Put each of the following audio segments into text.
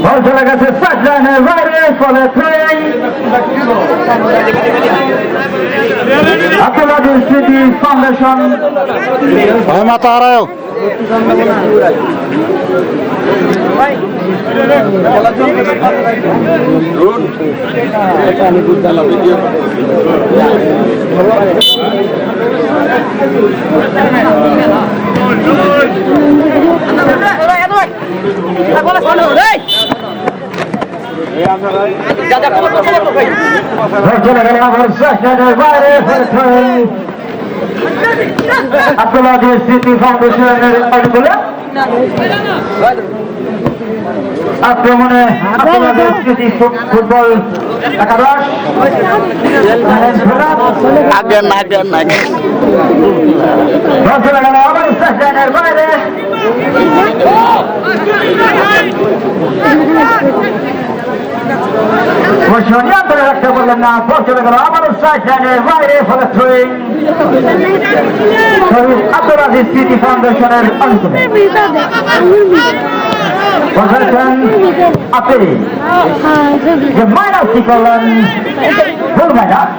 বল চলে গেছে সাজলানের বাইরে, ফলে আব্দুল স্মৃতি ফাউন্ডেশন মাথা হারায় আব্দুল স্মৃতি ফাউন্ডেশনের অনুকূলে আক্রমণে আব্দুল স্মৃতি ফুটবল একাদশ বাইরে ধরে রাখতে বললেন না, চলে গেল আমার সাইডের বাইরে, ফলে আব্দুল আজিজ স্মৃতি ফাউন্ডেশনের অনুকূলে বলছেন আপনি যে মাইনাসি করলেন ভুল মাইনাস,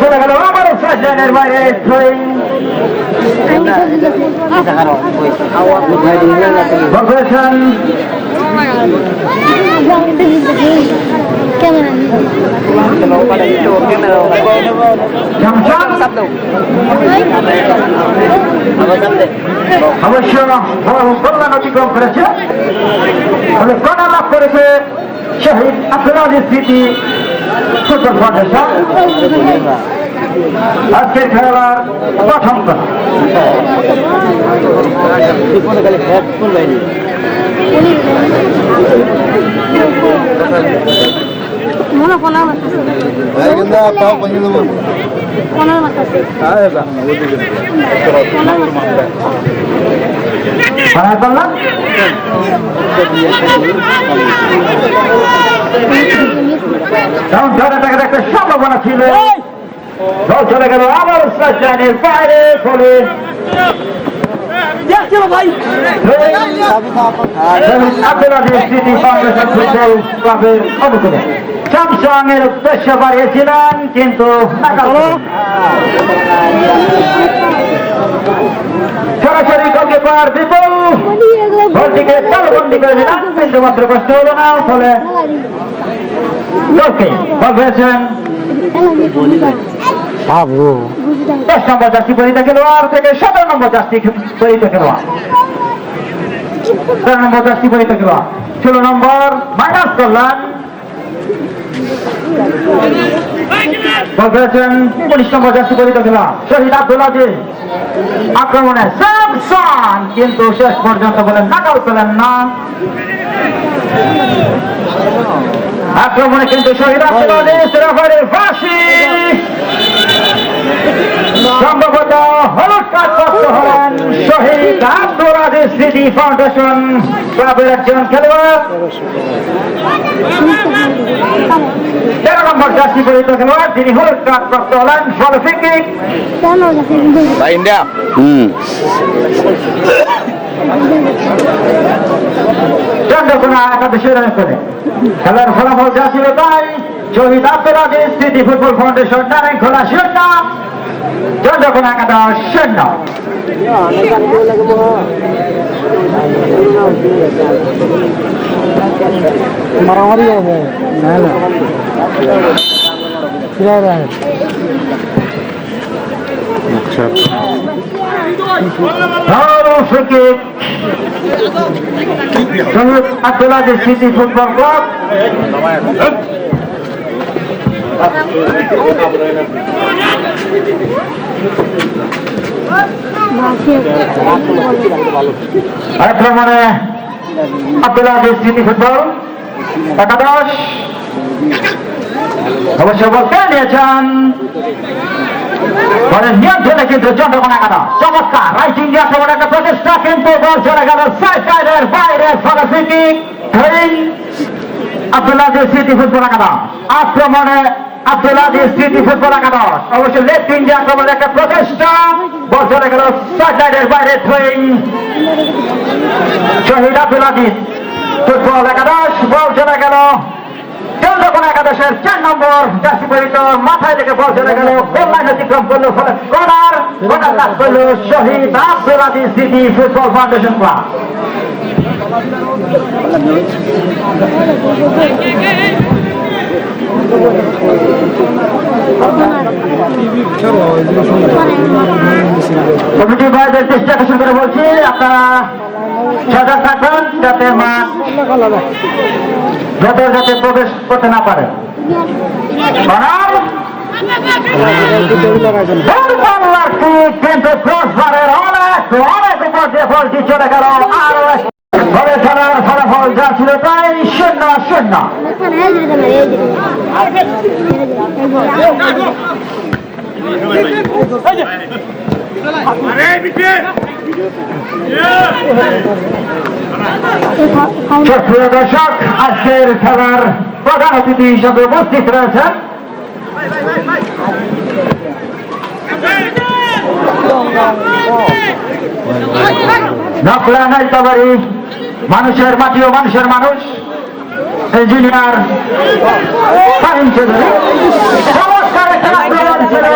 চলে গেল আমার সাইডের বাইরে, বলছেন অবশ্য কল্যাণ অতিক্রম করেছে, কন্যা লাভ করেছে শহীদ আব্দুল আজিজ স্মৃতি ফুটবল ফাউন্ডেশন। আজকের খেলার প্রথম একটা সম্ভাবনা ছিল, চলে গেল আমার সাইডের বাইরে, ফলে আব্দুল আজিজ স্মৃতি ফাউন্ডেশন ফুটবল ক্লাবের অনুকূলে স্যামসাং এর উদ্দেশ্য বাড়িয়েছিলেন, কিন্তু সরাসরি গোলকিপার বিপুল বলটিকে তালবন্দি করে দিলেন, কিন্তু মাত্র কষ্ট হলো না, ফলে বল পেয়েছেন 10 নম্বর জার্সি পরিহিত খেলোয়াড় থেকে 17 নম্বর জার্সি পরিহিত খেলোয়াড়, 13 নম্বর জার্সি পরিহিত খেলোয়াড়, 16 নম্বর মাইনাস করলেন, বল পেয়েছেন 19 নম্বর জার্সি পরিহিত খেলোয়াড় শহীদ আব্দুল আজিজ। আক্রমণে স্যামসাং, কিন্তু শেষ পর্যন্ত বলেন নাকাল পেলেন না, আক্রমণে কিন্তু শহীদ আব্দুল আজিজ রেফারির ফাঁসি, সম্ভবত হলুদ কার্ড প্রাপ্ত হলেন শহীদ আব্দুল আজিজ স্মৃতি ফাউন্ডেশন ক্লাবের একজন খেলোয়াড়। 13 নম্বর জার্সি পরিহিত খেলোয়াড়, তিনি হলুদ কার্ড প্রাপ্ত হলেন, ফলে ফ্রি কিক ইন্ডিয়া। চন্দ্রকোনা একাদশের করে খেলার ফলাফল যা ছিল তাই, শহীদ আব্দুল আজিজ স্মৃতি ফুটবল ফাউন্ডেশন নারায়ণখোলা 0, চন্দ্রকোনা একাদশ 0। মারামারি হবে না আচ্ছা শহীদ আব্দুল আজিজ স্মৃতি ফুটবল ক্লাব আক্রমণে আব্দুল আজিজ স্মৃতি ফুটবল একাদশ অবশ্য বলতে নিয়েছেন বলের নিয়ন্ত্রণে কিন্তু চন্দ্রকোনা একাদশ চমৎকার রাইট ইন্ডিয়া সবার একটা প্রচেষ্টা কিন্তু বল চলে গেল সাইডের বাইরে ফরাসিটি ধরেন আব্দুল আজিজ স্মৃতি ফুটবল একাদশ আক্রমণে আব্দুল আজিজ স্মৃতি ফুটবল একাদশ অবশ্যই লেফট ইন্ডিয়া আক্রমণের একটা প্রচেষ্টা বল চলে গেল সাইডের বাইরে ধরেন শহীদ আব্দুল আজিজ ফুটবল একাদশ বল চলে গেল চন্দ্রকোনা একাদশের 4 নম্বর জার্সি পরিত মাথায় রেখে বল চলে গেল গোল লাইন অতিক্রম করলো ফলে কর্নার লাভ করলো শহীদ আব্দুল আজিজ স্মৃতি ফুটবল ফাউন্ডেশন ক্লাব। কমিটি ভাইদের চেষ্টা আকর্ষণ করে বলছি আপনারা সজাগ থাকবেন যাতে মাঠ যাতে প্রবেশ করতে না পারে। কিন্তু ক্রসবারের অনেক উপর দিয়ে বলটি চলে গেল আরো ঘরে খেলার ফলাফল যা ছিল প্রায় 0-0। প্রিয় দর্শক আজকের খেলার প্রধান অতিথি হিসেবে উপস্থিত রয়েছেন মানুষের মাটি ও মানুষের মানুষ ইঞ্জিনিয়ার ফাহিম চৌধুরী চমৎকার একটা আক্রমণ ছিল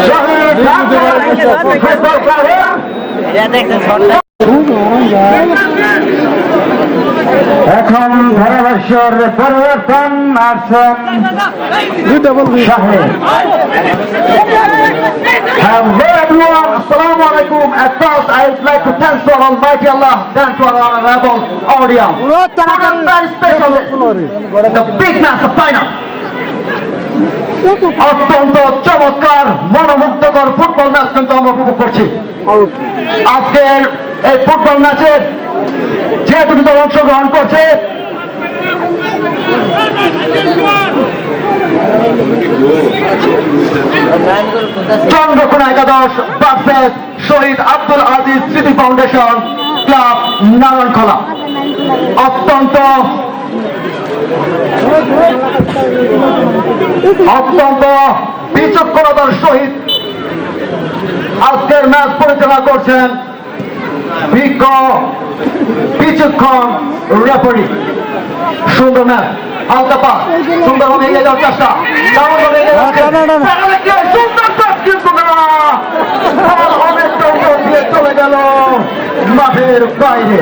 শহীদ ফুটবল ক্লাবের। এখন ধারাভাষ্যের পরিবর্তন আসছেন Shahed. Hello everyone, Assalamu alaikum. At first I would like to thank to Almighty Allah, then to our honorable audience. Very special, the big match, the final. অত্যন্ত চমৎকার মনোমুগ্ধকর ফুটবল ম্যাচ কিন্তু আমরা উপভোগ করছি। আজকের এই ফুটবল ম্যাচে যে দুটি দল অংশগ্রহণ করছে চন্দ্রকোনা একাদশ ভার্সেস শহীদ আব্দুল আজিজ স্মৃতি ফাউন্ডেশন ক্লাব নারায়ণখোলা। অত্যন্ত বিচক্ষণতার সহিত আজকের ম্যাচ পরিচালনা করছেন বিজ্ঞ বিচক্ষণ রেফারি। সুন্দর ম্যাচ, হালকা পাস, সুন্দরভাবে এগিয়ে যাওয়ার চেষ্টা, চলে গেল মাঠের বাইরে।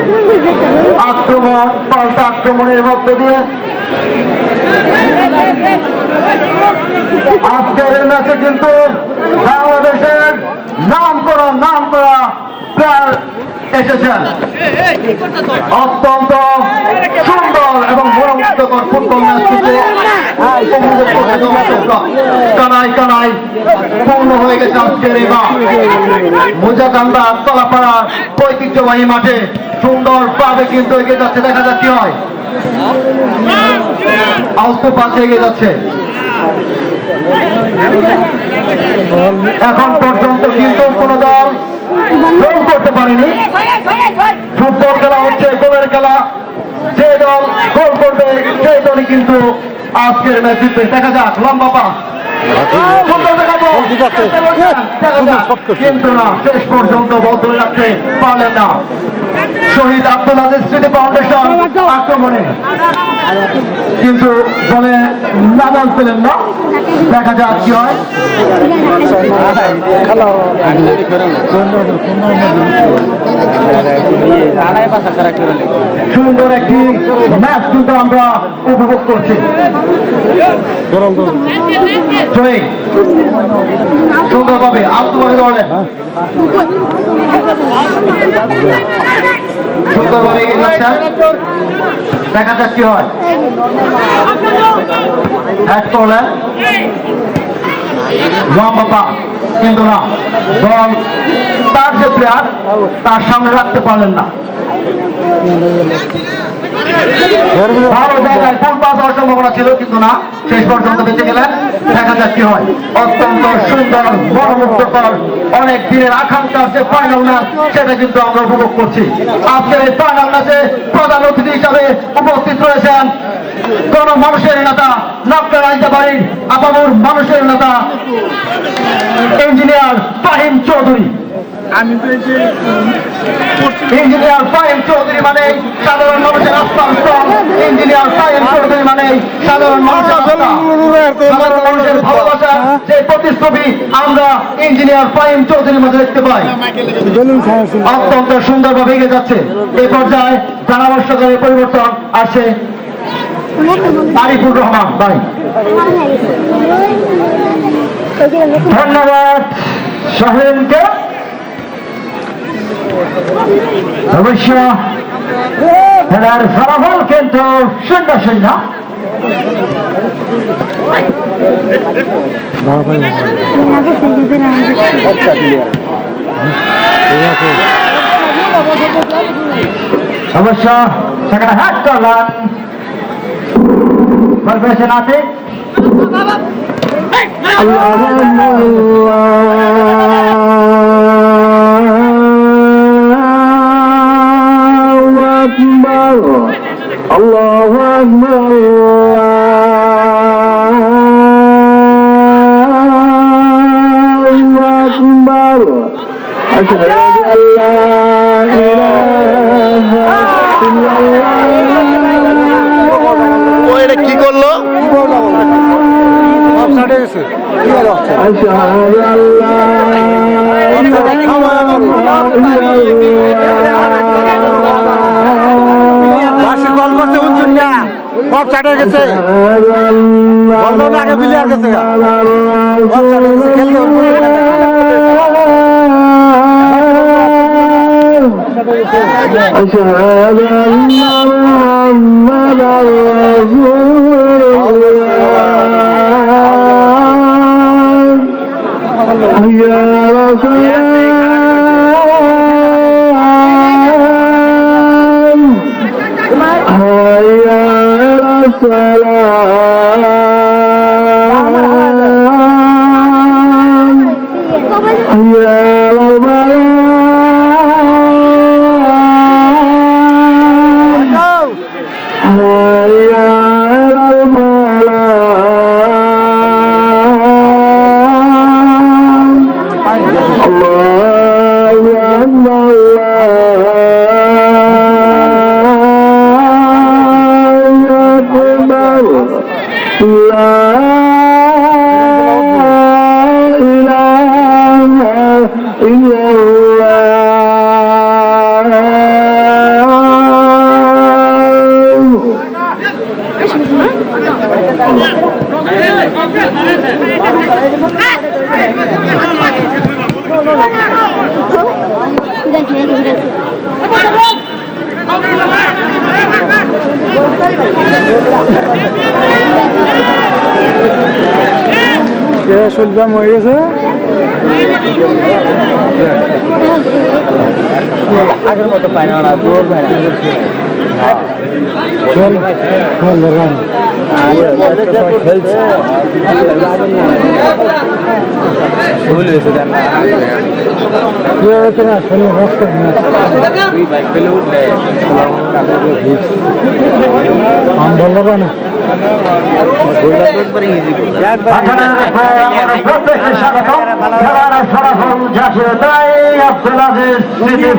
আক্রমণ পাল্টা আক্রমণের মধ্য দিয়ে আজকের ম্যাচে কিন্তু বাংলাদেশের নাম করা প্লেয়ার এসেছেন। অত্যন্ত সুন্দর এবং মনোমুগ্ধকর ফুটবল ম্যাচ কিন্তু কানায় কানায় পূর্ণ হয়ে গেছে আজকের এই মাঠ। মোজাকান্দা তলাপাড়া ঐতিহ্যবাহী মাঠে সুন্দর ভাবে কিন্তু এগিয়ে যাচ্ছে। দেখা যাক কি হয়। অল্প পাশে এগিয়ে যাচ্ছে। এখন পর্যন্ত কিন্তু কোন দল গোল করতে পারেনি। ফুটবল খেলা হচ্ছে গোলের খেলা, যে দল গোল করবে সেই দলই কিন্তু আজকের ম্যাচ জিতবে। দেখা যাক, লম্বা পাস কিন্তু না, শেষ পর্যন্ত বল ধরে রাখতে পারলেন না শহীদ আব্দুল আজিজ স্মৃতি ফাউন্ডেশন আক্রমণে, কিন্তু বলে নাদান পেলেন না। দেখা যাক কি হয়। সুন্দর একটি ম্যাচ কিন্তু আমরা উপভোগ করছি। সুন্দরভাবে আত্মভাবে দৌড়ে সুন্দরভাবে এগিয়ে যাচ্ছেন। দেখা যাক কি হয়। এক করলেন বাবা, কিন্তু না, বল তার যে প্লেয়ার তার সামনে রাখতে পারলেন না। ভালো জায়গায় ফুল পাস হওয়ার সম্ভাবনা ছিল, কিন্তু না, শেষ পর্যন্ত বেঁচে গেলেন। দেখা যাক কি হয়। অত্যন্ত সুন্দর, মনোমুগ্ধকর, অনেক দিনের আকাঙ্ক্ষার যে ফাইনাল ম্যাচ, সেটা কিন্তু আমরা উপভোগ করছি। আজকের এই ফাইনাল ম্যাচে প্রধান অতিথি হিসাবে উপস্থিত রয়েছেন গণমানুষের নেতা, নকলা রাজবাড়ির আপামর মানুষের নেতা ইঞ্জিনিয়ার ফাহিম চৌধুরী। ইঞ্জিনিয়ার ফাহিম চৌধুরী মানে সাধারণ মানুষের আস্থার স্থল। ইঞ্জিনিয়ার ফাহিম চৌধুরী মানে সাধারণ মানুষের আস্থা, সাধারণ মানুষের ভালোবাসার যে প্রতিচ্ছবি আমরা ইঞ্জিনিয়ার ফাহিম চৌধুরীর মধ্যে দেখতে পাই। অত্যন্ত সুন্দরভাবে এগিয়ে যাচ্ছে। এই পর্যায়ে জনাবশ্যকের পরিবর্তন আসছে আরিফুর রহমান ভাই। ধন্যবাদ শাহিনকে। অবশ্য খেলার ফলাফল কিন্তু 0-0। অবশ্য সেখানে হাত করলেন কর্পোরেশন আছে। الله أكبر الله أكبر أشهد أن لا إله إلا الله এটা কি করলো? أشهد أن لا চাটে গেছে আগে বিলিয়ার গেছে أشهد أن محمدا رسول الله يا رسول শুনলাম হয়ে গেছে আগের মতো পাই না জোর পাই না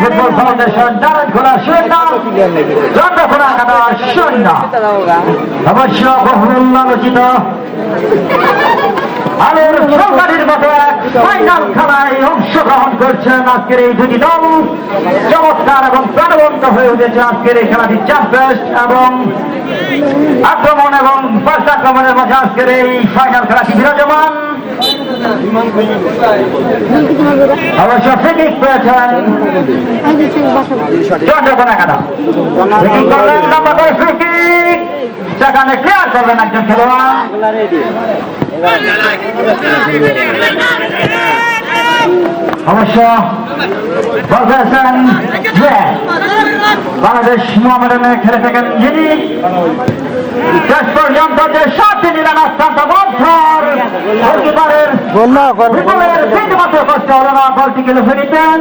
ফুটবল ফাউন্ডেশন নারায়ণখোলা 0, চন্দ্রকোনা একাদশ 0। অবশ্য বহুল আলোচিত আলোর সরকারের মতো এক ফাইনাল খেলায় অংশগ্রহণ করছেন আজকের এই দুটি দল। চমৎকার এবং প্রাণবন্ত হয়ে উঠেছে আজকের এই খেলাটি। চ্যাম্পেস্ট এবং আক্রমণ এবং ফার্স্ট আক্রমণের মাঝে আজকের এই ফাইনাল খেলাটি বিরাজমান। অবশ্য ফ্রি কিক পেয়েছেন চন্দ্রকোনা একাদশ। লম্বা করে ফ্রি কিক, সেখানে ক্লিয়ার করবেন একজন খেলোয়াড়। অবশ্য বলতেছেন যে বাংলাদেশ মোহামেডানে খেলে থাকেন যিনি শেষ পর্যন্ত যে 7 নিলেন অত্যন্ত মন্থর গোলকিপারের বিপুলের বিন্দুমাত্র কষ্ট হল না, বলটি গেলে ফেলিতেন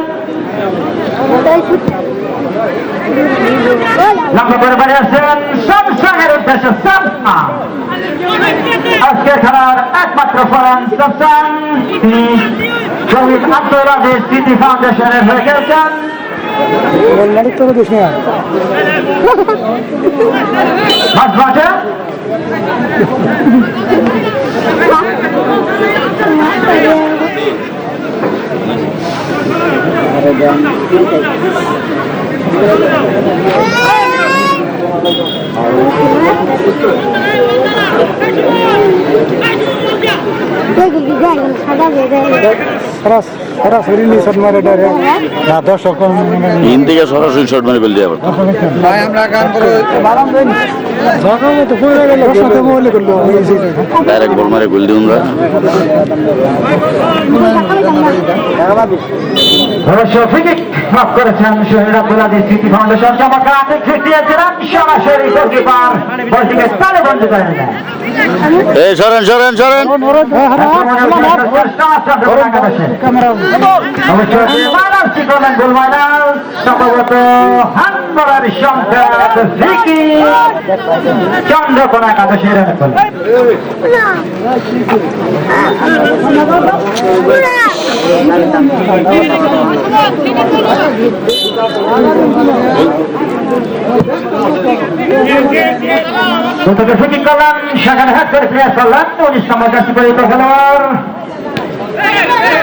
লক্ষ্য করে বাড়িয়েছেন স্যামসাংয়ের উদ্দেশ্যে স্যামসাং। আজকে খেলার একমাত্র ফরান স্যামসাং, তিনি শহীদ আব্দুল আজিজ স্মৃতি ফাউন্ডেশনের হয়ে খেলছেন। মাঝ মাঠে সরাসরি নিশট মারে ডাইরেক্ট না দর্শক ইন থেকে সরাসরি শট মারে বেল দিয়ে আবার ভাই আমরা গান করে বারাম দেন সকালে তো কইরা গেল সাথে মোবাইলে করলো ডাইরেক্ট বল মারে গোল দিউন অবশ্য ফ্রি মাফ করেছেন শহীদ আব্দুল আজিজ স্মৃতি ফাউন্ডেশন। চমৎকার আর্থিক ফ্রি দিয়েছিলেন সরাসরি গোলকিপার বলটিকে তালে বন্ধ করে দেন। এই সরেন সরেন সরেন চন্দ্রকোনা একাদশের ফিকিং করলাম, সেখানে হ্যাক করে ক্লিয়ার করলাম 19 নম্বর জার্সি পরিহিত খেলোয়াড়,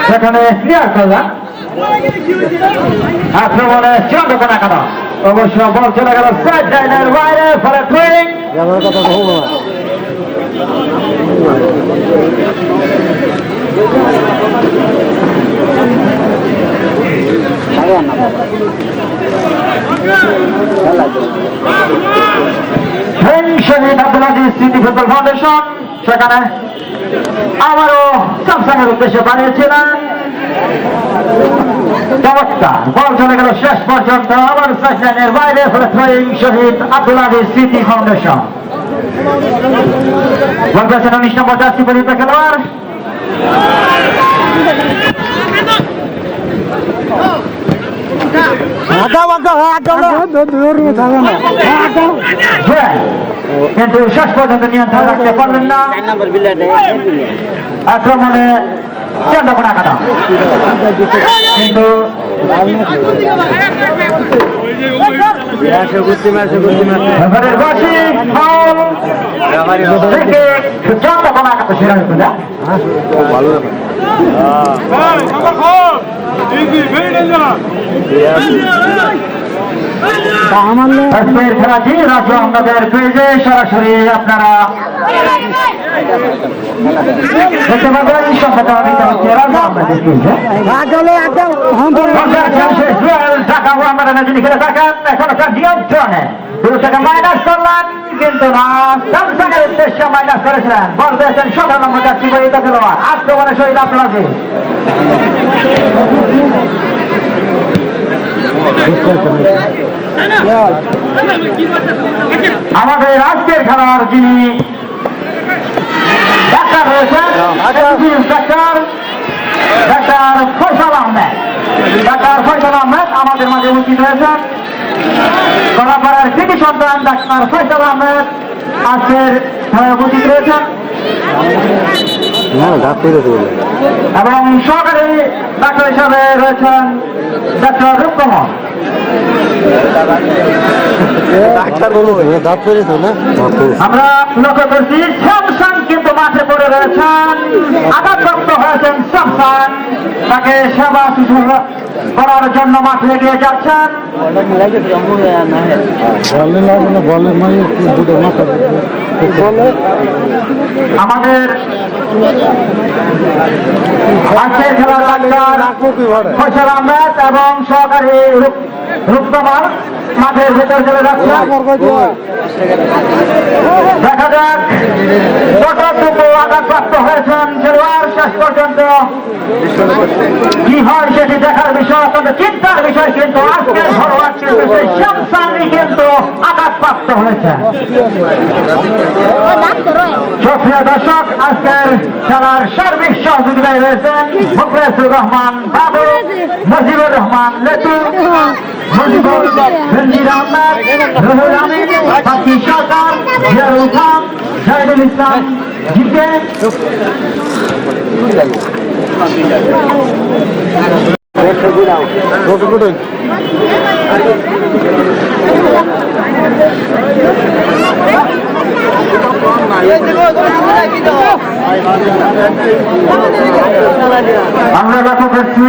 সেখানে ক্লিয়ার করলাম আক্রমণে চন্দ্রকোনা একাদশ। অবশ্য বল চলে গেল সাইড লাইনের বাইরে, ফলে ট্রেনিং শহীদ আব্দুল আজিজ স্মৃতি ফুটবল ফাউন্ডেশন সেখানে আবারও স্যামসাংয়ের উদ্দেশ্যে বানিয়েছিলেন। চমৎকার বল চলে গেল শেষ পর্যন্ত আবার সাইড লাইনের বাইরে, ফলে থ্রোয়িং শহীদ আব্দুল আজিজ স্মৃতি ফাউন্ডেশন। বল পেয়েছেন 19 নম্বর জার্সি পরিহিত খেলোয়াড়, কিন্তু শেষ পর্যন্ত নিয়ন্ত্রণ রাখতে পারলেন না। আক্রমণে চন্দ্রকোনা একাদশ, কিন্তু চন্দ্রকোনা একাদশের আজকের খেলাটি রাজু আহমেদের পেজে সরাসরি আপনারা দেখতে পাবেন। সম্পাদক হচ্ছে রাজু আহমেদের পেজে। ঢাকা মোহামেডানে যিনি খেলে থাকেন এখন একটা নিয়ন্ত্রণে 2 টাকা মাইনাস করলেন, কিন্তু না স্যামসাংয়ের উদ্দেশ্যে মাইনাস করেছিলেন। বল পেয়েছেন 17 নম্বর জার্সি পরিহিত খেলোয়াড়, আক্রমণে শহীদ আব্দুল আজিজ। আমাদের আজকের খেলার যিনি ডাক্তার রয়েছেন ডাক্তার ফয়সাল আহমেদ, ডাক্তার ফয়সাল আহমেদ আমাদের মাঝে উপস্থিত হয়েছেন। কলাপাড়ার কৃতি সন্তান ডাক্তার ফয়সাল আহমেদ আজকের খেলায় উপস্থিত রয়েছেন এবং সহকারী ডাক্তার হিসাবে রয়েছেন ডাক্তার রূপকমল। আমরা লক্ষ্য করছি স্যামসাং কিন্তু মাঠে পড়ে রয়েছেন, আঘাতপ্রাপ্ত হয়েছেন স্যামসাং, তাকে সেবা শুশ্রূষা করার জন্য মাঠে এগিয়ে যাচ্ছেন। আমাদের আজকের খেলার ডাক্তার ফয়সাল আহমেদ এবং সহকারী রূপকমল মাঠের ভেতর চলে যাচ্ছে। দেখা যাক কতটুকু আঘাতপ্রাপ্ত হয়েছেন খেলোয়াড়। লাস্ট পর্যন্ত কি হয় সেটি দেখার বিষয়, অত্যন্ত চিন্তার বিষয়। কিন্তু আজকের ঘরোয়া কিন্তু সেই শ্যামসানি কিন্তু আঘাতপ্রাপ্ত হয়েছে। সুপ্রিয় দর্শক, আজকের খেলার সার্বিক সহযোগিতায় রয়েছেন মুখলেসুর রহমান বাবু, মুজিবুর রহমান লেতু, মুজিবুর রঞ্জির আহমেদ, রুহুল আমিন, পাখি সরকার, জিয়ারুল খান, জাহিদুল ইসলাম জিতে। আমরা লক্ষ্য করছি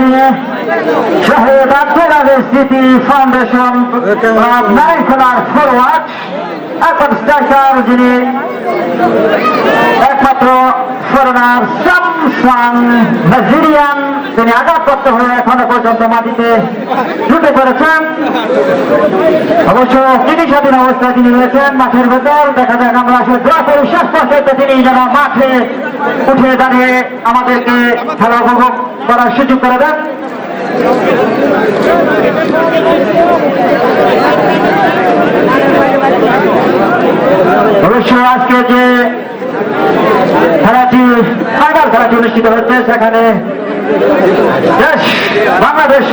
শহীদ আব্দুল আজিজ স্মৃতি ফাউন্ডেশন নারীখোলার ফরওয়ার্ড, এখন স্ট্রাইকার যিনি একমাত্র ফরেনার শামসান নাজিরিয়ান, তিনি আঘাতপ্রাপ্ত হয়ে এখনো পর্যন্ত মাটিতে ঢুকে পড়েছেন। অবশ্য চিকিৎসাধীন অবস্থায় তিনি রয়েছেন মাঠের ভেতর। দেখা যাক, আমরা আসলে দোয়া করি শেষ পর্যন্ত তিনি যেন মাঠে উঠে দাঁড়িয়ে আমাদেরকে খেলা উপভোগ করার সুযোগ করে দেন। অবশ্য আজকে যে খেলাটি ফাইনাল খেলাটি অনুষ্ঠিত হচ্ছে, সেখানে বাংলাদেশ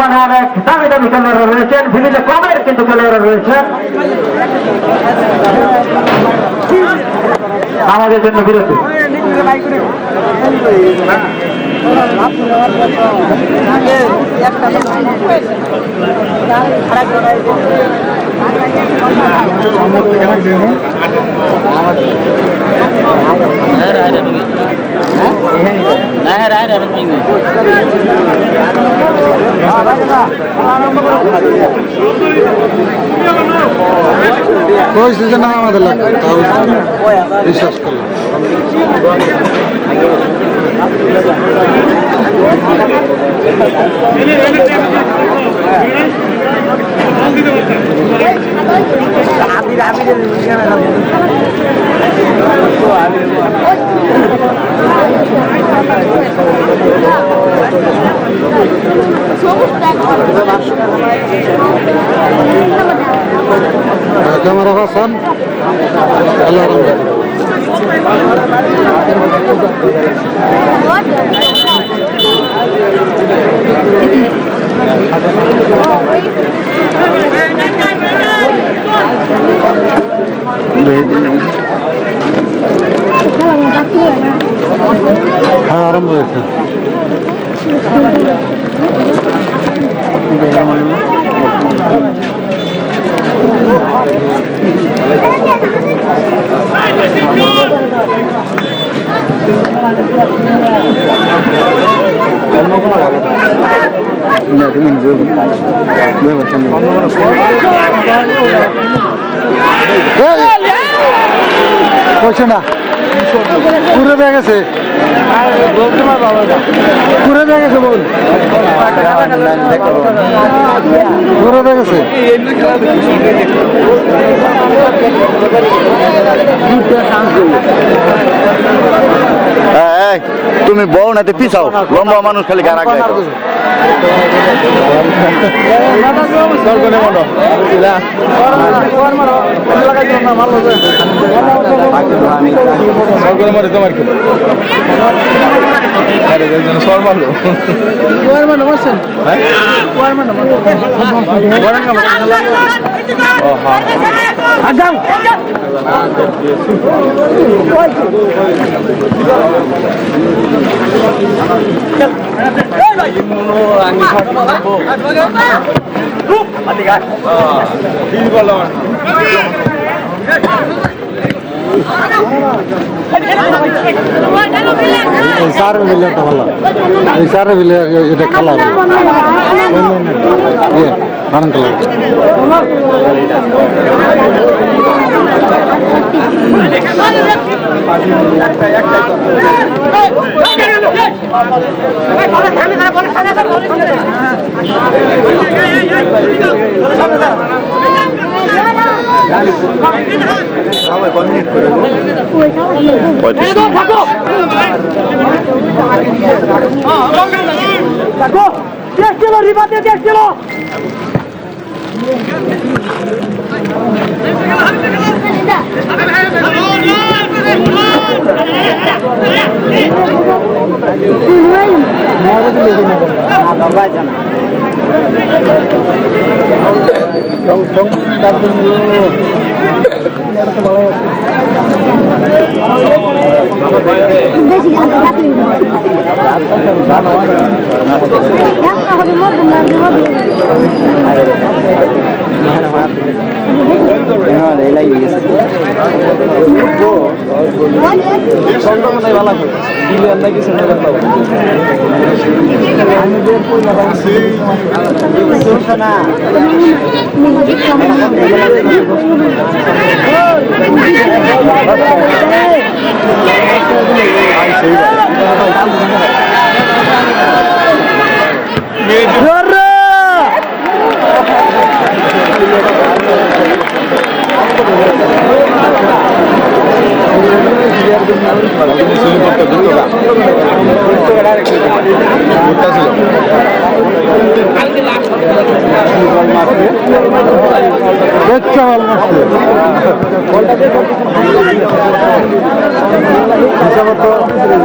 মানে অনেক দামি দামি খেলোয়াড়রা রয়েছেন, বিভিন্ন ক্লাবের কিন্তু খেলোয়াড়রা রয়েছেন। আমাদের জন্য বিরতি। আমাদের লাগবে বিশ্বাস করলাম। ক্যামেরা হাসান হ্যাঁ আরম্ভ হয়েছে। না পুরো ব্যাগ আছে, পুরো ব্যাগ আছে, বল পুরো ব্যাগ আছে। তুমি বউ নাতে পিছাও, লম্বা মানুষ খালি গাড়া গায়। সারে মিলে ভালো, এই সারে মিলে এটা খেলা বানান খেলা।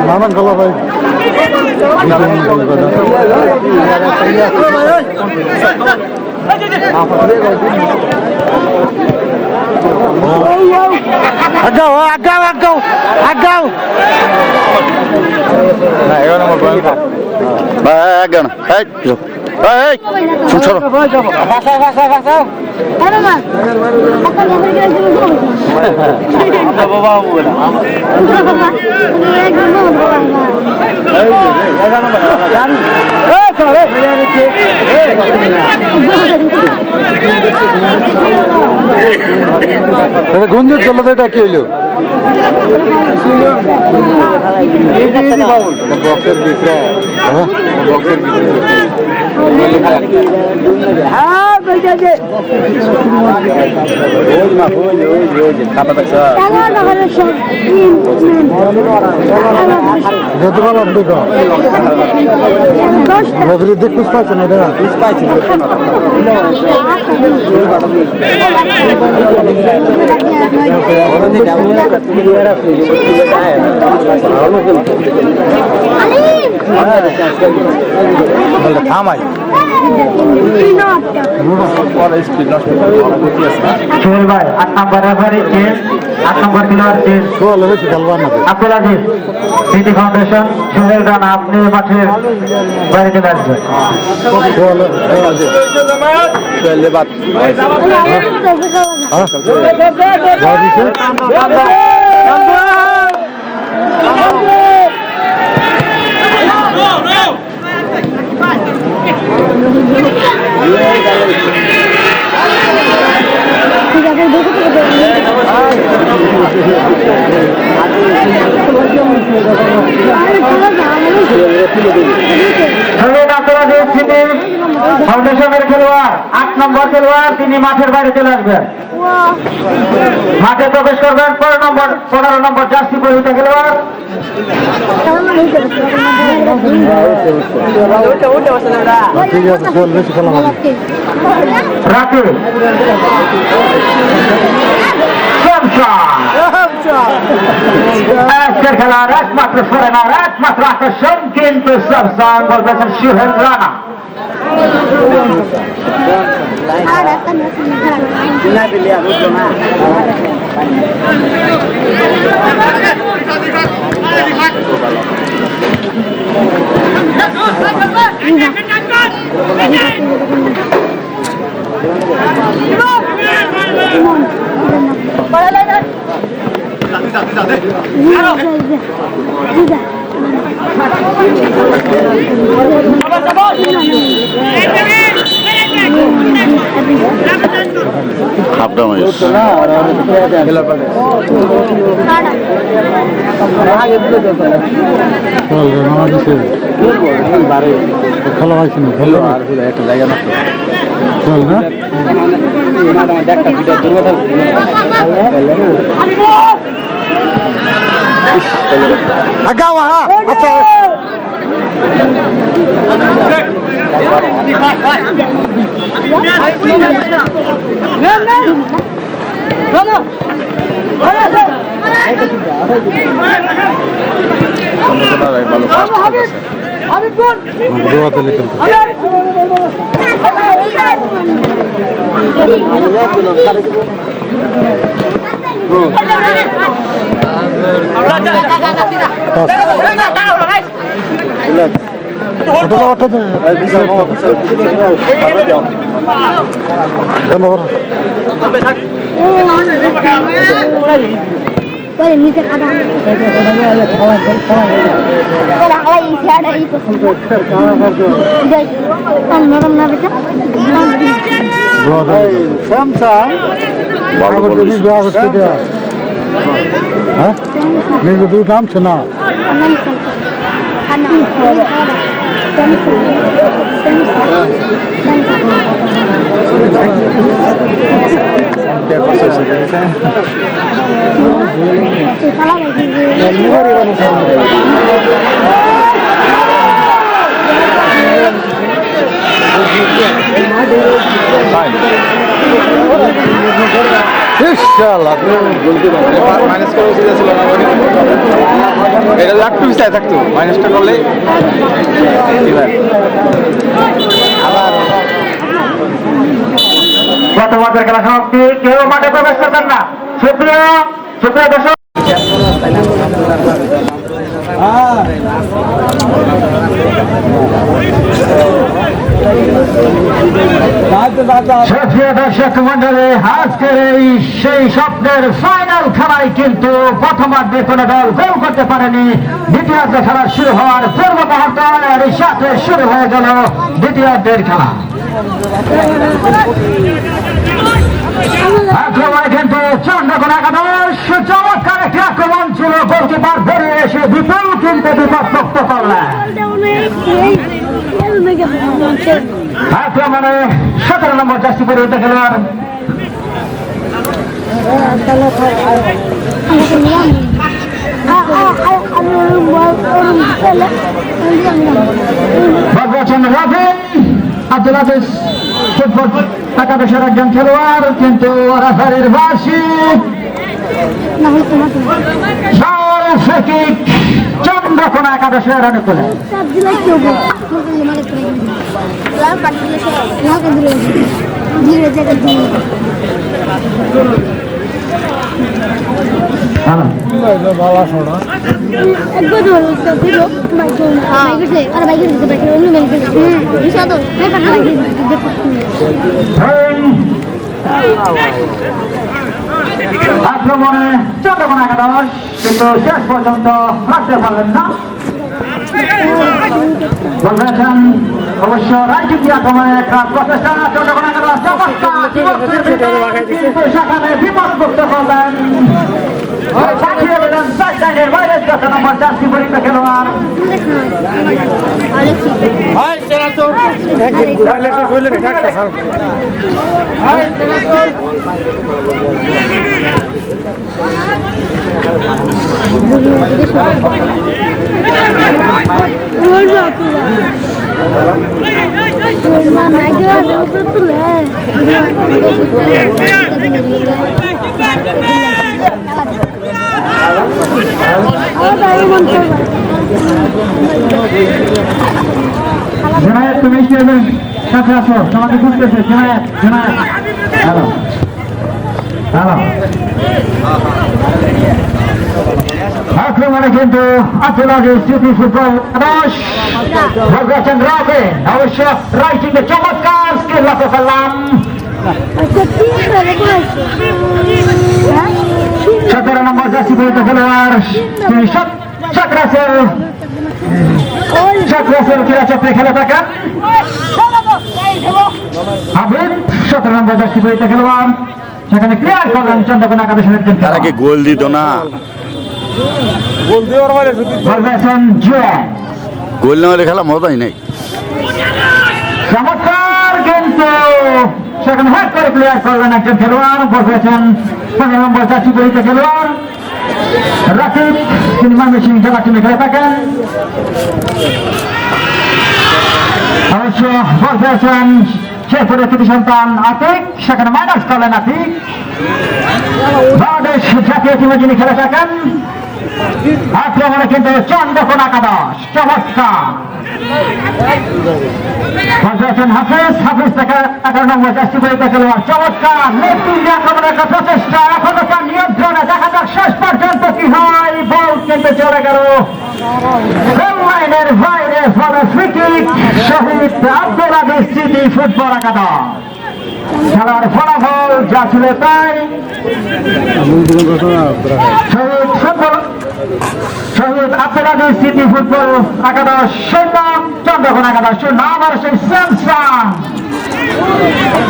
নানান খেলা ভাই আগাও আগাও আগাও আগাও না 11 নম্বর পয়েন্ট ভাই গান এই এই শুনছো ভাষা ভাষা ভাষা আরে মা আপনি আমাকে একটু বলুন বাবা বলে গঞ্জের চলো এটা কি হইলো বক্সের ভিতরে বক্সের দেখতে পাচ্ছেন এটা থামাই সোহেল ভাই 8 নম্বর রেফারি চেঞ্জ 8 নম্বর খেলোয়াড় চেঞ্জ সোয়াল বেশি খেলবার না আব্দুল আজিজ সিটি ফাউন্ডেশন সোহেল রানা আপনি মাঠের বাইরে চলে আসবেন ফাউন্ডেশনের খেলোয়াড় 8 নম্বর খেলোয়াড় তিনি মাঠের বাইরে চলে আসবেন মাঠে প্রবেশ করবেন 15 নম্বর জার্সি পরিহিত খেলোয়াড় ঠিক আছে সোয়াল বেশি খেলা হবে রাকিব আজকের খেলার একমাত্র ফরেনার একমাত্র আকর্ষণ কিন্তু সবসান বলতেছেন সোহেল রানা হাফটা মাইস খেলা হয়েছে না খেলা একটা জায়গা নষ্ট আচ্ছা Boleh minta kada. Kalau awak isi ada itu. Kan malam nak baca. Samsung మీకు చూద్దాం చిన్న ইনশাআল্লাহ মাইনাস করা উচিত ছিল না এটা একটু পিছায় থাকতো মাইনাসটা করলে আবার গত মাসের খেলা সমাপ্তি, কেউ মাঠে প্রবেশ করবেন না। সুপ্রিয় দর্শক, সুপ্রিয় দর্শক মন্ডলী, আজকের এই সেই স্বপ্নের ফাইনাল খেলায় কিন্তু প্রথমার্ধে কোনো দল গোল করতে পারেনি। দ্বিতীয়ার্ধে খেলা শুরু হওয়ার পূর্ব মুহূর্তের সাথে শুরু হয়ে গেল দ্বিতীয়ার্ধের খেলা। আক্রমণে কিন্তু চন্দ্রকোনা একাদশ চমৎকার একটি আক্রমণ ছিল, গোলকিপার বেরিয়ে এসে বিপুল কিন্তু বিপদমুক্ত করলেন। আক্রমণে 17 নম্বর জার্সি পরিহিত খেলোয়াড় বদরচন্দ্র রাফি আব্দুল হাফিজ ফুটবল একাদশের একজন খেলোয়াড়, কিন্তু রাফারির বাসি চন্দ্রকোনা একাদশের অনুকূলে আক্রমণে চন্দ্রকোনা একাদশ কিন্তু শেষ পর্যন্ত রাখতে পারলেন না। বলছেন অবশ্য রাজনীতি আক্রমণে একটা প্রচেষ্টা, চন্দ্রকোনা একাদশ সেখানে বিপদমুক্ত করলেন, পাঠিয়ে দিলেন সাইডলাইনের বাইরে 10 নম্বর জার্সি পরিহিত খেলোয়াড় জনায়েত, তুমি স্টেজের কাছে আসো, তোমাকে খুঁজতেছে। জনায়েত, হ্যালো হ্যালো। আক্রমণে কিন্তু আব্দুল আজিজ সিটি ফুটবল একাদশ বদরচন্দ্র রাফি অবশ্য রাইটিংয়ে চমৎকার স্কিল লক্ষ্য করলাম। 17 নম্বর জার্সি পরিহিত খেলোয়াড় চক্রাসের ক্রীড়া চক্রে খেলে থাকেন হাবিব। 17 নম্বর জার্সি পরিহিত খেলোয়াড় সেখানে ক্লিয়ার করলেন চন্দ্রকোনা একাদশের একজন তারা কি গোল দিত না? গোল দেওয়ার মানে গোল না হলে খেলা মজাই নাই। চমৎকার কিন্তু সেখানে হেড করে ক্লিয়ার করলেন একজন খেলোয়াড়, বল পেয়েছেন 15 নম্বর জার্সি পরিহিত খেলোয়াড় রাকিব, তিনি ময়মনসিংহ জেলা টিমে খেলে থাকেন। অবশ্য বল পেয়েছেন শেরপুরের কৃতি সন্তান আতিক, সেখানে মাইনাস করলেন আতিক। বাংলাদেশ জাতীয় টিমে যিনি খেলে থাকেন, আক্রমণে কিন্তু চন্দ্রকোনা একাদশ, চমৎকার হাফিজ, হাফিজ থেকে 11 নম্বর জার্সি পরিহিত খেলোয়াড়, চমৎকার নেতৃত্বে আক্রমণের একটা প্রচেষ্টা, এখনো তার নিয়ন্ত্রণে, দেখা যাক শেষ পর্যন্ত কি হয়। বল কিন্তু চলে গেল লাইনের বাইরে, ফলে ফ্রি কিক শহীদ আব্দুল আজিজ সিটি ফুটবল একাদশ। খেলার ফলাফল যা ছিল তাই, শহীদ আব্দুল আজিজ সিটি ফুটবল একাদশ 0, চন্দ্রকোনা একাদশ 0। আবার সেই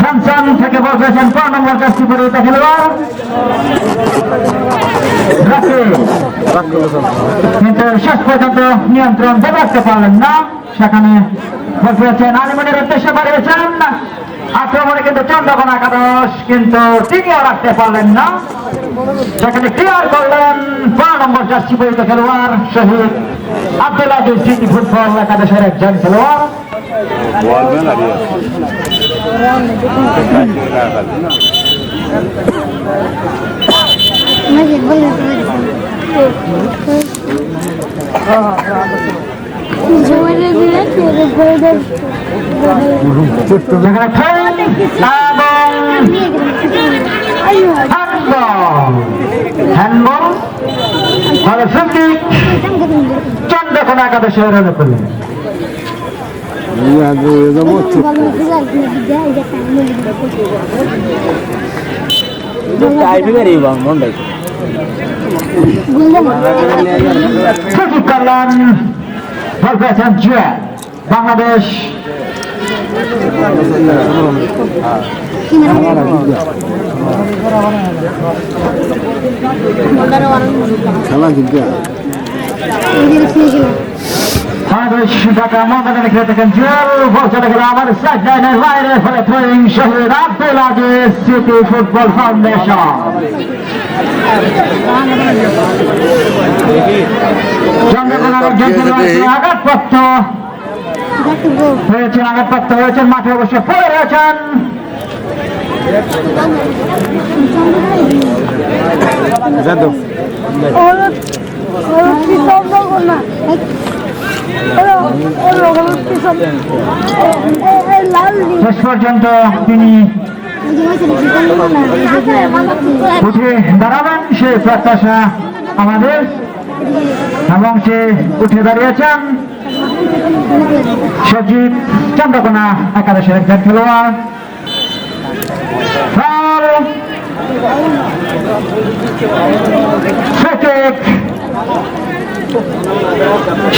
স্যামসাং থেকে বল পেয়েছেন 5 নম্বর জার্সি পরিহিত খেলোয়াড় কিন্তু শেষ পর্যন্ত নিয়ন্ত্রণ ধরে রাখতে পারলেন না, সেখানে বল পেয়েছেন আলিমনের উদ্দেশ্যে বাড়িয়েছেন আক্রমণে, কিন্তু চন্দ্রকোনা একাদশ কিন্তু তিনিও রাখতে পারলেন না, সেখানে ক্লিয়ার করলেন 5 নম্বর জার্সি পরিহিত খেলোয়াড় শহীদ আব্দুল আজিজ সিটি ফুটবল একাদশের একজন খেলোয়াড়। হ্যান্ডবল চন্দ্রকোনা একাদশের অনুকূলে। বাংলাদেশ খেলা কিন্তু ঢাকা মহানগরে খেলে থাকেন জুয়েল, বল চলে গেল আমার সাইড লাইনের বাইরে, ফলে throwing Shahid Abdul Aziz city football foundation. চন্দ্রকোনার আঘাতপ্রাপ্ত হয়েছেন, আঘাতপ্রাপ্ত হয়েছেন, মাঠে অবশ্য পড়ে রয়েছেন। শেষ পর্যন্ত তিনি উঠে দাঁড়াবেন সে প্রত্যাশা আমাদের, এবং সে উঠে দাঁড়িয়েছেন সজীব, চন্দ্রকোনা একাদশের একজন খেলোয়াড়।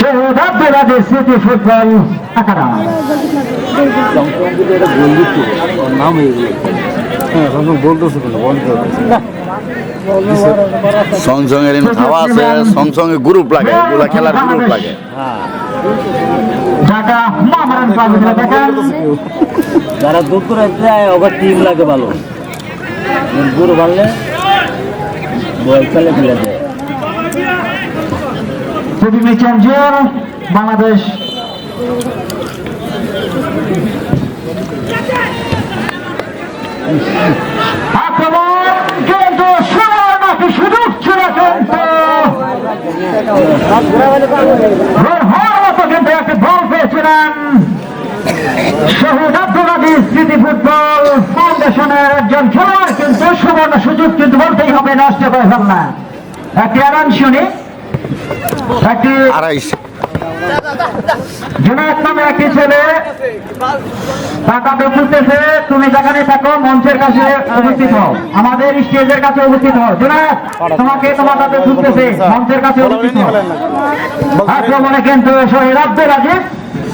শহীদ আব্দুল আজিজ সিটি ফুটবল একাদশ। সংসং এর খাওয়া আছে, সংসং এ গ্রুপ লাগে, এগুলা খেলার গ্রুপ লাগে। ঢাকা মহামারান দেখেন যারা দূর করে যায় ওদের টিম লাগে ভালো, দূর ভাললে বল খেলে খেলে যায়। চ্যাম্পিয়ন বাংলাদেশ আক্রমণ কিন্তু সুযোগ ছিল, কিন্তু একটি বল পেয়েছিলেন শহীদ আব্দুল আজিজ সিটি ফুটবল ফাউন্ডেশনের একজন খেলোয়াড়, কিন্তু সুবর্ণ সুযোগ কিন্তু বলতেই হবে নষ্ট করে ফেললেন। একটি আরাম শুনি, একটি জুনায়েদ নামে একটি ছেলে টাকাতে খুলতেছে, তুমি যেখানে থাকো মঞ্চের কাছে উপস্থিত হও, আমাদের স্টেজের কাছে উপস্থিত হও। জুনায়েদ তোমাকে তোমার কাছে খুলতেছে, মঞ্চের কাছে উপস্থিত হও। আক্রমণে কিন্তু শহীদ আব্দুল আজিজ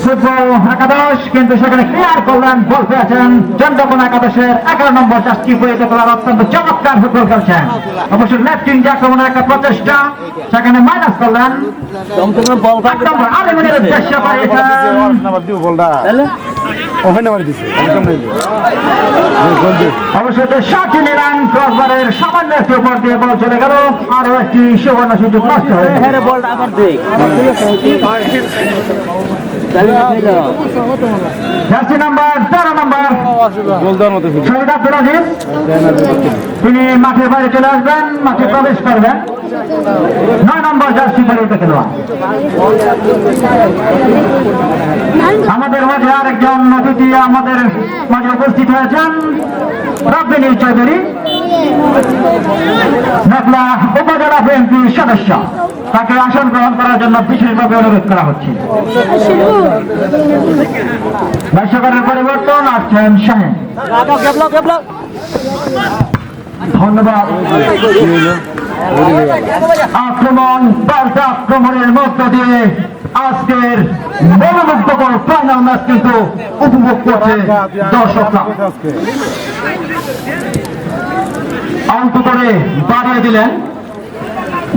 ফুটবল একাদশ কিন্তু সেখানে ক্লিয়ার করলেন, বল পেয়েছেন চন্দ্রকোনা একাদশের 11 নম্বর জার্সি পরিহিত খেলোয়াড়, অত্যন্ত চমৎকার ফুটবল খেলছেন। অবশ্য লেফট উইং আক্রমণের একটা প্রচেষ্টা, সেখানে মাইনাস করলেন আলিমনের উদ্দেশ্যে বাড়িয়েছেন ওখানে মারি দিছে অবশেষে 60 রান ক্রসবারের সামান্য একটু উপর দিয়ে বল চলে গেল। আরো একটি সুবর্ণ সুযোগ নষ্ট হয়েছে। হ্যাঁ বলটা আবার দেখ জার্সি নাম্বার 13 নম্বর গোল দেওয়ার মতো শহীদ আব্দুল আজিজ, তিনি মাঠের বাইরে চলে আসবেন, মাঠে প্রবেশ করবেন। 9 নম্বর জার্সি পরিহিত খেলোয়াড়। আমাদের মাঝে আরেকজন অতিথি আমাদের মাঝে উপস্থিত হয়েছেন, রব্বিনী চৌধুরী, মেঘলা উপজেলা বিএনপির সদস্য। তাকে আসন গ্রহণ করার জন্য বিশেষভাবে অনুরোধ করা হচ্ছে। দর্শকের পরিবর্তন আসছেন শাহেন। ধন্যবাদ। আক্রমণ বার্তা আক্রমণের মধ্য দিয়ে আজকের মনোমুগ্ধকর ফাইনাল ম্যাচ কিন্তু উপভোগ করছে দর্শকরা। অল্প করে বাড়িয়ে দিলেন,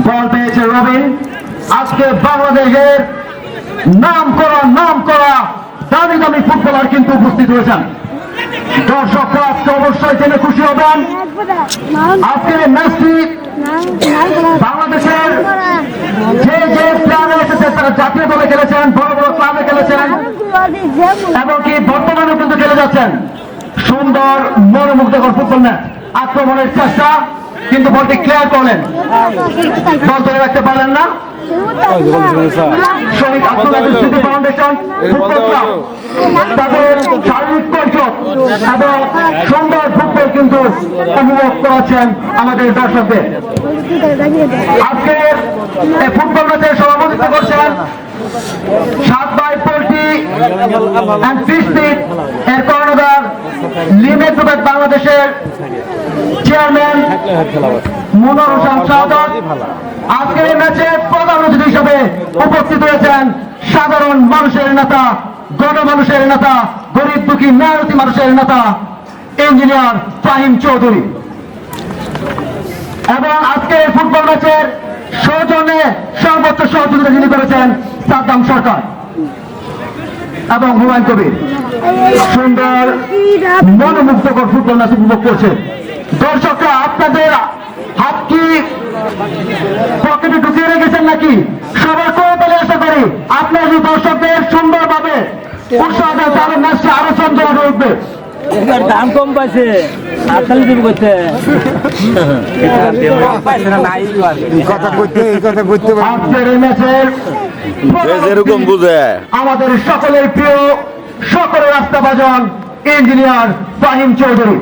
বল পেয়েছে রবিন। আজকে বাংলাদেশের নাম করা দামি দামি ফুটবলার কিন্তু উপস্থিত হয়েছেন। দর্শকরা আজকে অবশ্যই জেনে খুশি হবেন। আজকের এই ম্যাচটি বাংলাদেশের যে যে প্লেয়ার এসেছে তারা জাতীয় দলে খেলেছেন, বড় বড় ক্লাবে খেলেছেন, এমনকি বর্তমানেও কিন্তু খেলে যাচ্ছেন। সুন্দর মনোমুগ্ধকর ফুটবল ম্যাচ। আক্রমণের চেষ্টা, কিন্তু বলটি ক্লিয়ার করলেন, বল ধরে রাখতে পারলেন না। শহীদ আব্দুল আজিজ স্মৃতি ফাউন্ডেশন ফুটবল ক্লাব তাদের শারীরিক পরিচয় এবং সুন্দর ফুটবল কিন্তু উপভোগ করাচ্ছেন আমাদের দর্শকদের। আজকের এই ফুটবল ম্যাচের সভাপতিত্ব করছেন 7 by poultry and fish feed এর কর্ণধার লিমিটেড বাংলাদেশের চেয়ারম্যান মনোর হোসেন শাহাদাত। আজকের এই ম্যাচে প্রধান অতিথি হিসেবে উপস্থিত হয়েছেন সাধারণ মানুষের নেতা, গণমানুষের নেতা, গরিব দুঃখী মেহনতি মানুষের নেতা ইঞ্জিনিয়ার ফাহিম চৌধুরী। এবং আজকে এই ফুটবল ম্যাচের সৌজন্যে সর্বোচ্চ সহযোগিতা যিনি করেছেন সাদ্দাম সরকার এবং হুমায়ুন কবির। সুন্দর মনোমুগ্ধকর ফুটবল ম্যাচ উপভোগ করছে দর্শকরা। আপনাদের হাত কি পকেটে ঢুকিয়ে রেখেছেন নাকি? সবার করতালি আশা করি আপনার এই দর্শকদের সুন্দরভাবে উৎসাহ দেন, তাহলে ম্যাচটা আরো চঞ্চল হয়ে উঠবে। এবার দাম কম পাইছে, আটকালি দিন করছে আজকের এই ম্যাচের যেরকম বুঝে আমাদের সকলের প্রিয়, সকলের আস্থাভাজন ইঞ্জিনিয়ার ফাহিম চৌধুরী।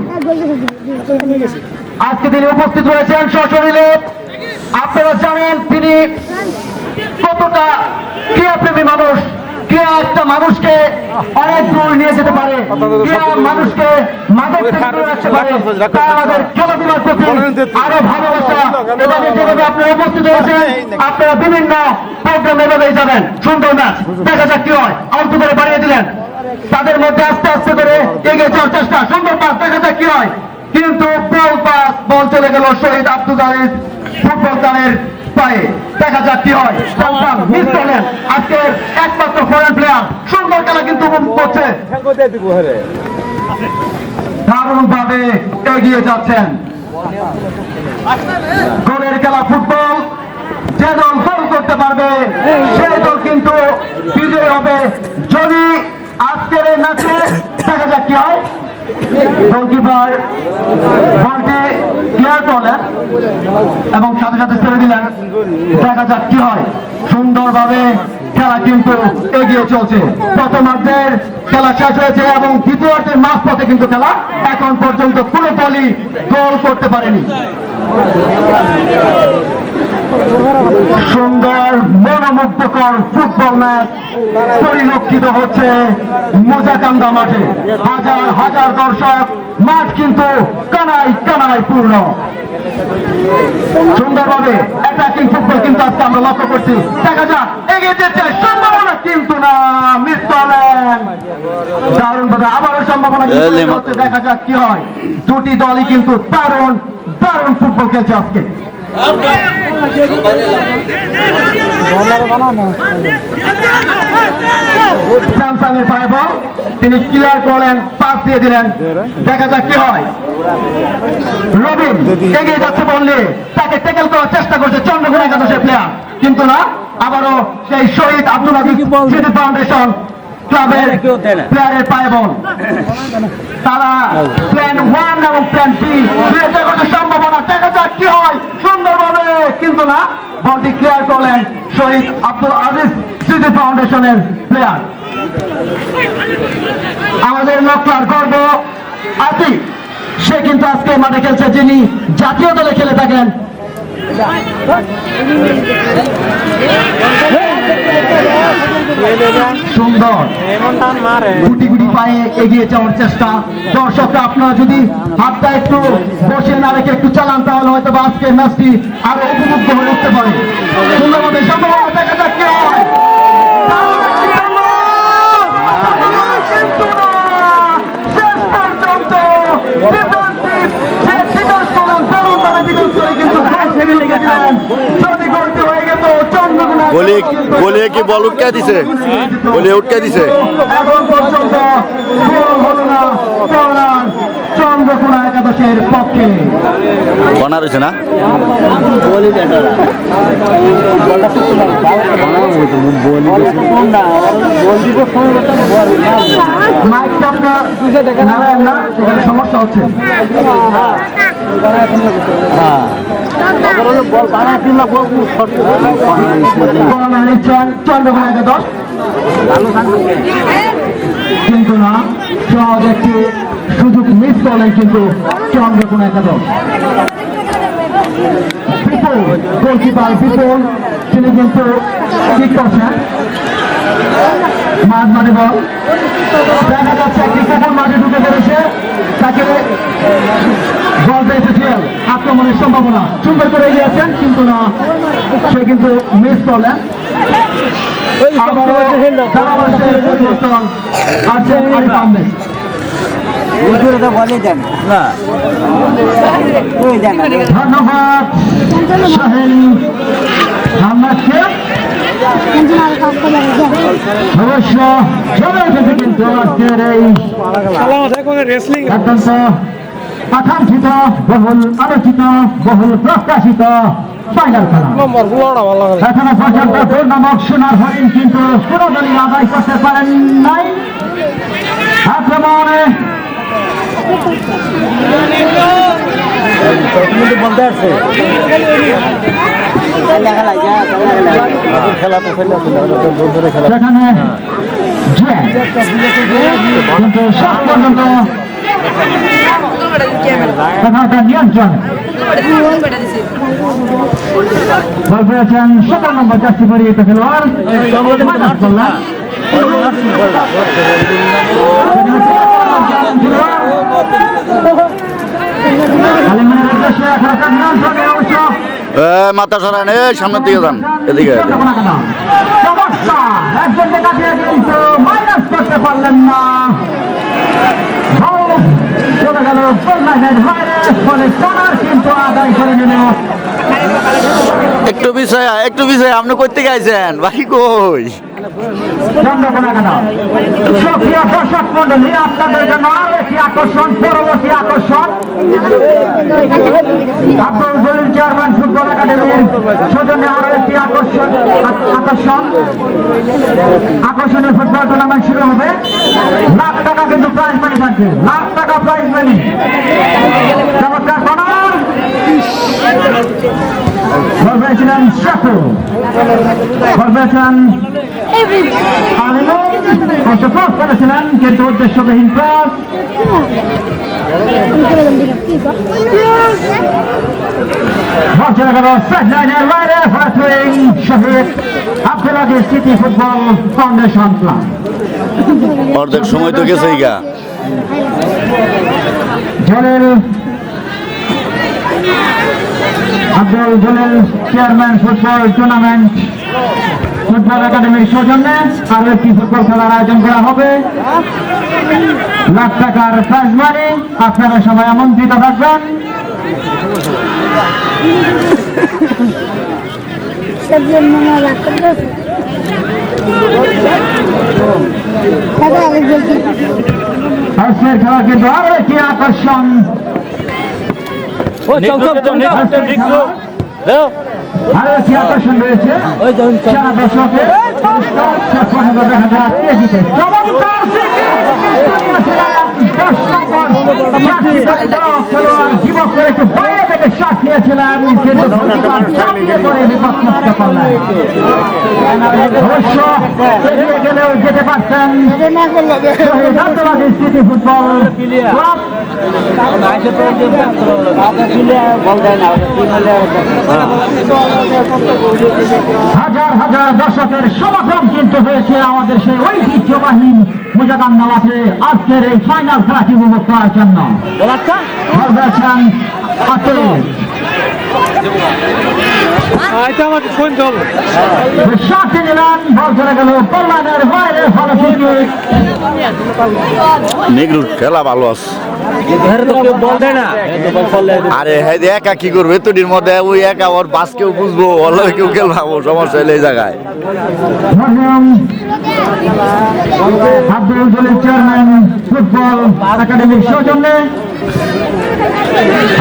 আজকে তিনি উপস্থিত রয়েছেন সশরীরে। আপনারা জানেন তিনি কতটা ক্রীড়াপ্রেমী মানুষ। ক্রীড়া একটা মানুষকে অনেক দূর নিয়ে যেতে পারে, ক্রীড়া মানুষকে মাদক থেকে দূরে রাখতে পারে। তাই আমাদের খেলাধুলার প্রতি আরো ভালোবাসা। এভাবে যেভাবে আপনারা উপস্থিত হয়েছেন, আপনারা বিভিন্ন প্রোগ্রাম এভাবেই যাবেন। সুন্দর ম্যাচ, দেখা যাক কি হয়। অল্প করে বাড়িয়ে দিলেন, তাদের মধ্যে আস্তে আস্তে করে এগিয়ে যাওয়ার চেষ্টা। সুন্দর পাস, দেখা যাক কি হয়। কিন্তু বল চলে গেল শহীদ আব্দুল আজিজ ফুটবল দলের পায়ে। দেখা যাক কি হয়। মিস করলেন আজকের একমাত্র ফরেন প্লেয়ার। সুন্দর খেলা কিন্তু উপভোগ করছে, দারুণ ভাবে এগিয়ে যাচ্ছেন। গোলের খেলা ফুটবল, যে দল গোল করতে পারবে সেই দল কিন্তু বিজয়ী হবে। যদি আজকের এই ম্যাচে দেখা যাক কি হয়। গোলকিপার বলটি ক্লিয়ার করলেন এবং সাথে সাথে ছেড়ে দিলেন। দেখা যাক কি হয়। সুন্দরভাবে খেলা কিন্তু এগিয়ে চলছে। প্রথমার্ধের খেলা শেষ হয়েছে এবং দ্বিতীয়ার্ধের মাঝপথে কিন্তু খেলা এখন পর্যন্ত কোনো দলই গোল করতে পারেনি। সুন্দর মনোমুগ্ধকর ফুটবল ম্যাচ পরিলক্ষিত হচ্ছে মোজাকান্দা মাঠে। হাজার হাজার দর্শক, মাঠ কিন্তু কানায় কানায় পূর্ণ। সুন্দরভাবে অ্যাটাকিং ফুটবল কিন্তু আজকে আমরা লক্ষ্য করছি। দেখা যাক এগিয়ে যেতে সম্ভাবনা, কিন্তু না, মিস করলেন দারুণ ভাবে। আবারও সম্ভাবনা, দেখা যাক কি হয়। দুটি দলই কিন্তু দারুণ দারুণ ফুটবল খেলছে আজকে। স্যামসাংয়ের পায়ে বল, তিনি ক্লিয়ার করলেন, পাস দিয়ে দিলেন। দেখা যাক কি হয়। রবিন এগিয়ে যাচ্ছে বললে তাকে ট্যাকেল করার চেষ্টা করছে চন্দ্রকোনা একাদশের প্লেয়ার, কিন্তু না, আবারও সেই শহীদ আব্দুল আজিজ স্মৃতি ফাউন্ডেশন ক্লাবের প্লেয়ারের পায়ে বল। তারা প্ল্যান 1 এবং প্ল্যান 3 দুইটা করতে সম্ভাবনা। দেখা যাক কি হয়, সুন্দরভাবে, কিন্তু না, বলটি ক্লিয়ার করলেন শহীদ আব্দুল আজিজ স্মৃতি ফাউন্ডেশনের প্লেয়ার। আমাদের নকলার গর্ব আতিক, সে কিন্তু আজকে মাঠে খেলছে, যিনি জাতীয় দলে খেলে থাকেন। সুন্দর গুটি গুটি পায়ে এগিয়ে যাওয়ার চেষ্টা। দর্শকরা আপনারা যদি হাতটা একটু বসে না রেখে একটু চালান, তাহলে হয়তো বা আজকের ম্যাচটি আরো উপযুক্ত হয়ে উঠতে পারে। সুন্দরভাবে সম্ভবত দেখা যাক কি হয়। গোলে কি বল উটকে দিছে? গোলে উটকে দিছে। এখন পর্যন্ত চন্দ্রকোনা একাদশের পক্ষে কর্নার হয়েছে না? মাইকটা আপনার নারায়ণ না, সেখানে সমস্যা হচ্ছে। চন্দ্রকোনা একাদশ, কিন্তু না, সহজ একটি সুযোগ মিস করলেন কিন্তু চন্দ্রকোনা একাদশ। বিপুল গোলকিপার বিপুল, তিনি কিন্তু ঠিক করছেন। মাঝ মাঠে বল, দেখা যাচ্ছে একটি কুকুর মাঠে ঢুকে পড়েছে, তাকে বল পেয়েছেন, আক্রমণের সম্ভাবনা, সুন্দর করে গিয়েছেন, কিন্তু না, সে কিন্তু মিস করলেন। ধন্যবাদ শাহিন আহমেদকে। অবশ্য চলে এসেছে কিন্তু আজকের এই অত্যন্ত আকাঙ্ক্ষিত, বহুল আলোচিত, বহুল প্রত্যাশিত ফাইনাল খেলা। এখনো পর্যন্ত গোল নামক সোনার হরিণ কিন্তু কোনো দলই আদায় করতে পারেন নাই। আক্রমণে বলতে আসছে সেখানে কিন্তু শেষ পর্যন্ত এখানকার নিয়ন্ত্রণ বল পেয়েছেন 17 নম্বর জার্সি পরিহিত খেলোয়াড় মাথা সরান, সামনের দিকে যান, এদিকে একজনকে কাটিয়ে কিন্তু মাইনাস করতে পারলেন না। চলে গেল ফলে কর্নার কিন্তু আদায় করে নিল। একটু বিষয় আপনি করতে গাইছেন, বাকি কই? চন্দ্রকোনা কেন সুপ্রিয় দর্শক মন্ডলী, আপনাদের জন্য আরো একটি আকর্ষণ, পরবর্তী আকর্ষণ। আব্দুল জলিল চেয়ারম্যান ফুটবল একাডেমির সৌজন্যে আরো একটি আকর্ষণীয় ফুটবল টুর্নামেন্ট শুরু হবে। লাখ টাকা কিন্তু প্রাইজ মানি থাকবে, লাখ টাকা প্রাইজ মানি। চমৎকার কর্নার বলবেছিলেন শাকু, বলবেছেন ক্রস করেছিলেন, কিন্তু উদ্দেশ্যবিহীন ক্রস। শহীদ আব্দুল আজিজ স্মৃতি ফুটবল ফাউন্ডেশন ক্লাব। অর্ধেক সময় তো গেছেই গা। Jalil Abdul Jalil chairman football tournament football একাডেমির সৌজন্যে আরো একটি ফুটবল খেলার আয়োজন করা হবে। লাখ টাকার প্রাইজ মানি, আপনারা সবাই আমন্ত্রিত থাকবেন। ডাক্তার দিয়ে মনে ডাক্তার আজকের খেলা কিন্তু আরো একটি আকর্ষণ। আরো একটি আকর্ষণ রয়েছে সারা দর্শকের পুরস্কার শেষ পর্যন্ত দেখা যাক কে জিতে। চমৎকার খেলোয়াড় যুবকের একটু বাইরে থেকে শট নিয়েছিলেন, কিন্তু প্রতিবার চাপিয়ে পড়ে বিপদমুক্ত করলেন। অবশ্য এগিয়ে গেলেও যেতে পারতেন শহীদ আন্তর্জাতিক সিটি ফুটবল ক্লাব। হাজার হাজার দর্শকের সমাগম কিন্তু হয়েছে আমাদের সেই ঐতিহ্যবাহী মুজাদান্না মাঠে আজকের এই ফাইনাল খেলাটি উপভোগ করার জন্য। বলছেন সাথে নিলেন, বল চলে গেল কল্যাণের বাইরে। ভালো নেগ্রুর খেলা ভালো আছে। আরে হ্যাঁ একা কি করবে এতটির মধ্যে ওই একা ওর বাস কেউ বুঝবো ওর কেউ খেলবো সমস্যা হলে এই জায়গায়। আব্দুল জলিল চেয়ারম্যান ফুটবল একাডেমির সৌজন্যে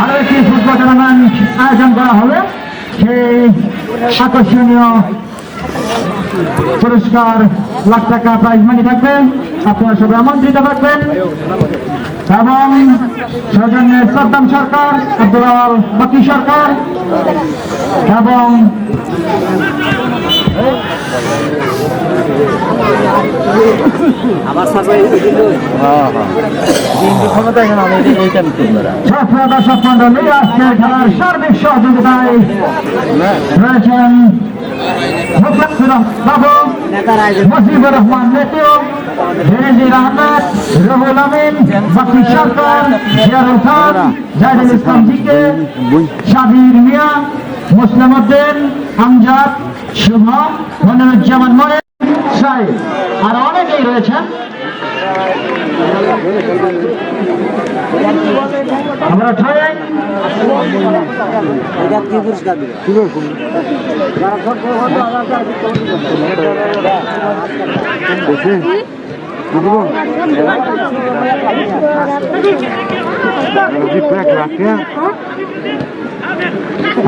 আরো একটি ফুটবল টুর্নামেন্ট আয়োজন করা হবে। সেই আকর্ষণীয় পুরস্কার লাখ টাকা প্রাইজ মানি থাকবে, আপনারা সবাই আমন্ত্রিত থাকবেন। এবং সৌজন্যে সাদ্দাম সরকার, আব্দুল আওয়াল বাকি সরকার এবং দর্শক মন্ডলী আজকের খেলার সার্বিক সহযোগিতায় রয়েছেন বাবু, মুজিবুর রহমান নেতু, বেনজির আহমেদ, রুহুল আমিন, বাকি সরকার, জিয়ারুল খান, জাহিদুল ইসলাম জিকে, সাবির মিয়া, মুসলিম উদ্দিন, আমজাদ, শুভ, মনিরুজ্জামান মনির সাহেব আর অনেকেই রয়েছেন। আমরা ঠাই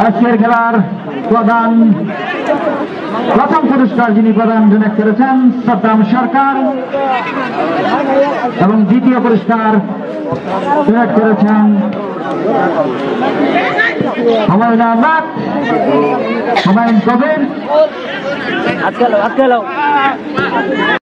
আজকের খেলার প্রথম পুরস্কার যিনি প্রদান করেছেন সাদ্দাম সরকার এবং দ্বিতীয় পুরস্কার ডোনেট করেছেন হুমায়ুন আহমেদ, হুমায়ুন কবির।